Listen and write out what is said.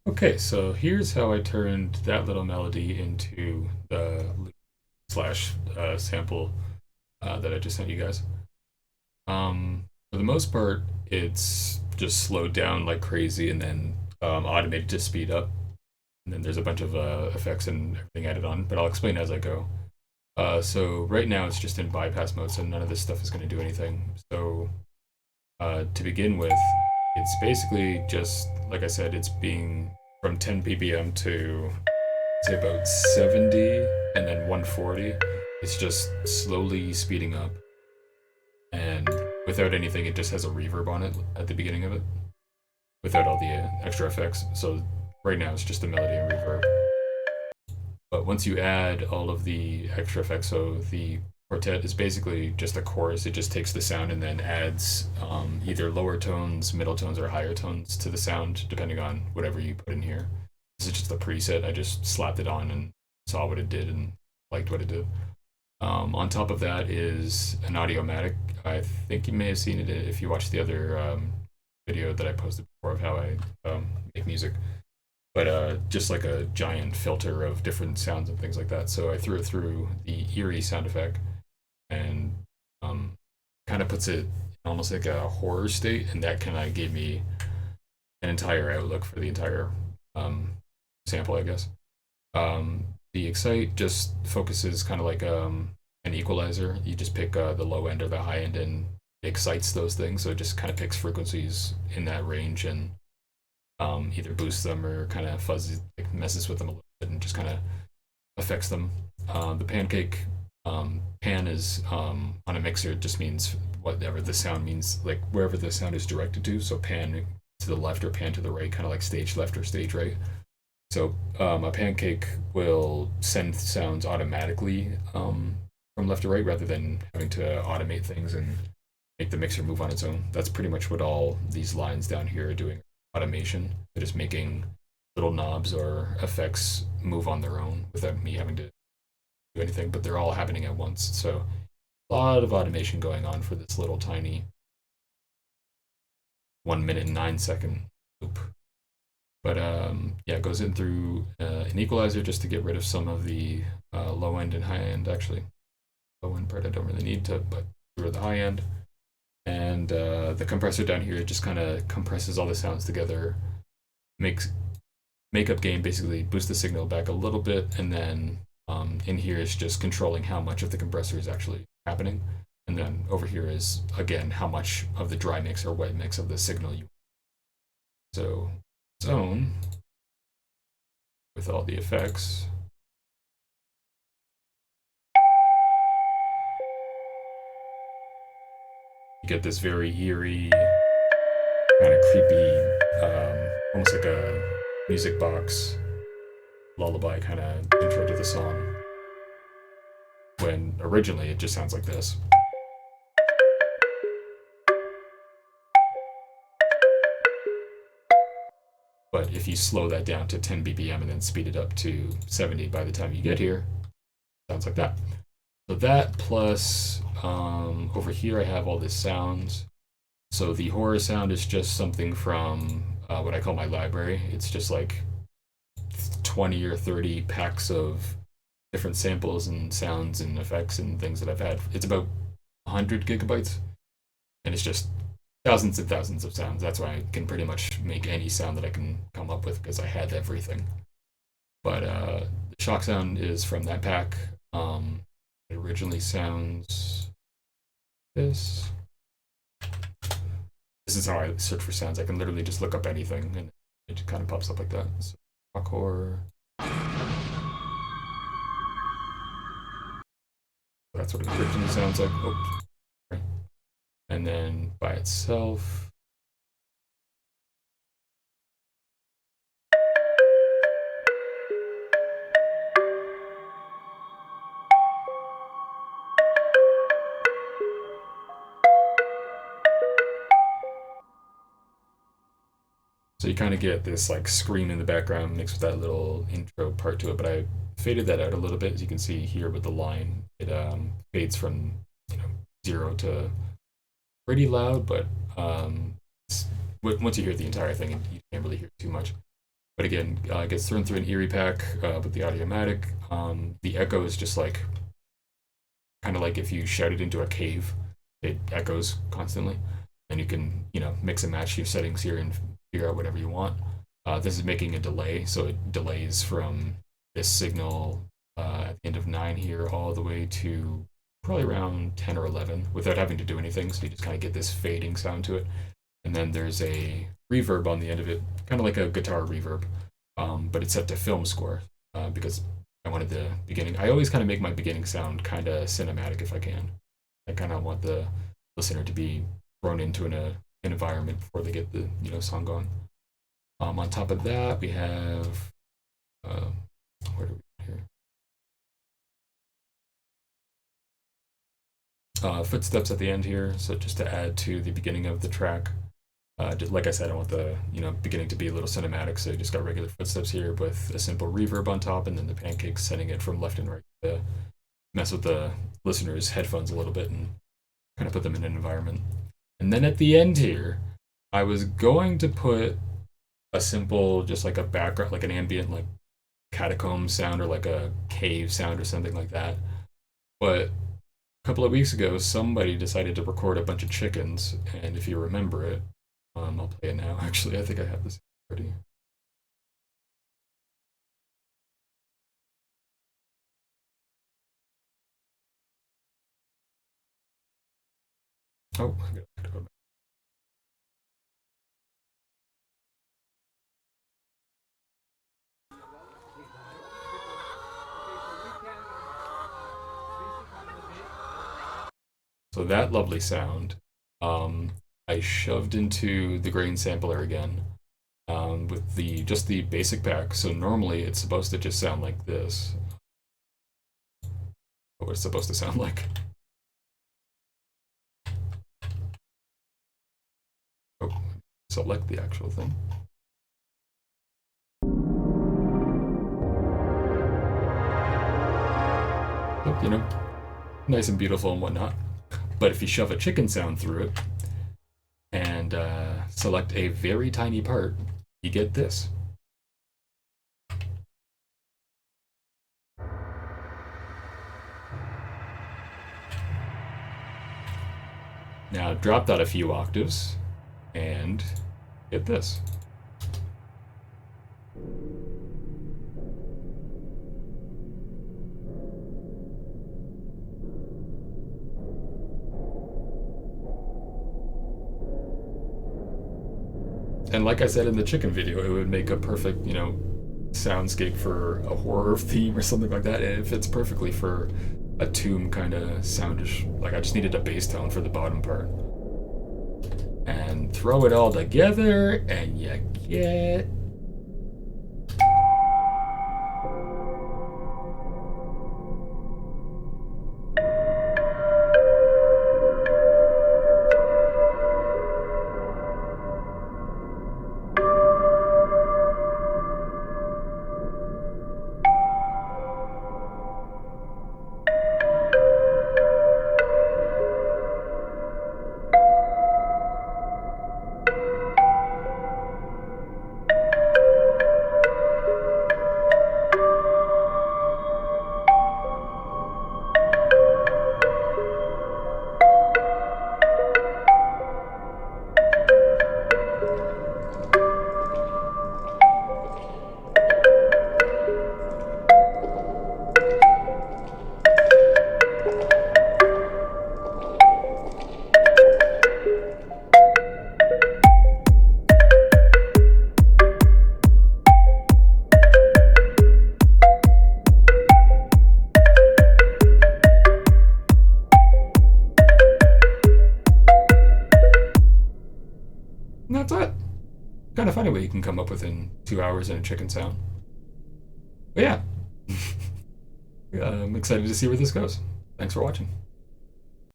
Okay, so here's how I turned that little melody into the loop slash sample that I just sent you guys. For the most part, it's just slowed down like crazy and then automated to speed up. And then there's a bunch of effects and everything added on, but I'll explain as I go. So right now it's just in bypass mode, so none of this stuff is going to do anything. So to begin with, it's basically just, like I said, it's being from 10 ppm to say about 70 and then 140. It's just slowly speeding up, and without anything, it just has a reverb on it at the beginning of it without all the extra effects. So right now it's just a melody and reverb. But once you add all of the extra effects, so the quartet is basically just a chorus. It just takes the sound and then adds either lower tones, middle tones, or higher tones to the sound, depending on whatever you put in here. This is just a preset. I just slapped it on and saw what it did and liked what it did. On top of that is an Audiomatic. I think you may have seen it if you watched the other video that I posted before of how I make music, but just like a giant filter of different sounds and things like that. So I threw it through the eerie sound effect and kind of puts it in almost like a horror state, and that kind of gave me an entire outlook for the entire um, sample, I guess. The Excite just focuses kind of like an equalizer. You just pick the low end or the high end and it excites those things. So it just kind of picks frequencies in that range and either boosts them or kind of fuzzy, like messes with them a little bit and just kind of affects them. The pancake pan is on a mixer. It just means whatever the sound means, like wherever the sound is directed to. So pan to the left or pan to the right, kind of like stage left or stage right. So a pancake will send sounds automatically from left to right rather than having to automate things and make the mixer move on its own. That's pretty much what all these lines down here are doing. Automation. They're just making little knobs or effects move on their own without me having to do anything, but they're all happening at once. So a lot of automation going on for this little tiny 1 minute and 9 second loop. But yeah, it goes in through an equalizer just to get rid of some of the low end and high end. Actually, low end part I don't really need to, but through the high end. And the compressor down here just kind of compresses all the sounds together, makes makeup gain, basically boost the signal back a little bit, and then in here is just controlling how much of the compressor is actually happening. And then over here is again how much of the dry mix or wet mix of the signal you. So zone with all the effects. You get this very eerie, kind of creepy, almost like a music box lullaby kind of intro to the song. When originally it just sounds like this. But if you slow that down to 10 BPM and then speed it up to 70 by the time you get here, it sounds like that. So that plus over here I have all the sounds. So the horror sound is just something from what I call my library. It's just like 20 or 30 packs of different samples and sounds and effects and things that I've had. It's about 100 gigabytes, and it's just thousands and thousands of sounds. That's why I can pretty much make any sound that I can come up with because I had everything. But the shock sound is from that pack. It originally sounds this. This is how I search for sounds. I can literally just look up anything and it kind of pops up like that. So, rock horror. That's what it originally sounds like. Oh, sorry. And then by itself, so you kind of get this like scream in the background mixed with that little intro part to it. But I faded that out a little bit, as you can see here with the line. It fades from you know 0 to pretty loud, but once you hear the entire thing, you can't really hear too much. But again, it gets thrown through an Erie pack with the Audiomatic. The echo is just like kind of like if you shout it into a cave, it echoes constantly, and you can mix and match your settings here and figure out whatever you want. This is making a delay, so it delays from this signal at the end of 9 here all the way to probably around 10 or 11 without having to do anything. So you just kind of get this fading sound to it. And then there's a reverb on the end of it, kind of like a guitar reverb, but it's set to film score because I wanted the beginning. I always kind of make my beginning sound kind of cinematic if I can. I kind of want the listener to be thrown into an environment before they get the song going. On top of that, we have where do we here? Footsteps at the end here, so just to add to the beginning of the track. Just like I said, I want the beginning to be a little cinematic, so you just got regular footsteps here with a simple reverb on top, and then the pancakes sending it from left and right to mess with the listener's headphones a little bit and kind of put them in an environment. And then at the end here, I was going to put a simple, just like a background, like an ambient, like catacomb sound or like a cave sound or something like that. But a couple of weeks ago, somebody decided to record a bunch of chickens, and if you remember it, I'll play it now. Actually, I think I have this already. Oh, I gotta go back. So that lovely sound, I shoved into the grain sampler again with just the basic pack. So normally it's supposed to just sound like this. What it's supposed to sound like. Oh, select the actual thing. Oh, nice and beautiful and whatnot. But if you shove a chicken sound through it and select a very tiny part, you get this. Now drop that a few octaves and get this. And like I said in the chicken video, it would make a perfect, soundscape for a horror theme or something like that. And it fits perfectly for a tomb kind of soundish. Like I just needed a bass tone for the bottom part. And throw it all together, and you get and that's it. Kind of funny what you can come up with in 2 hours in a chicken sound. But yeah, I'm excited to see where this goes. Thanks for watching.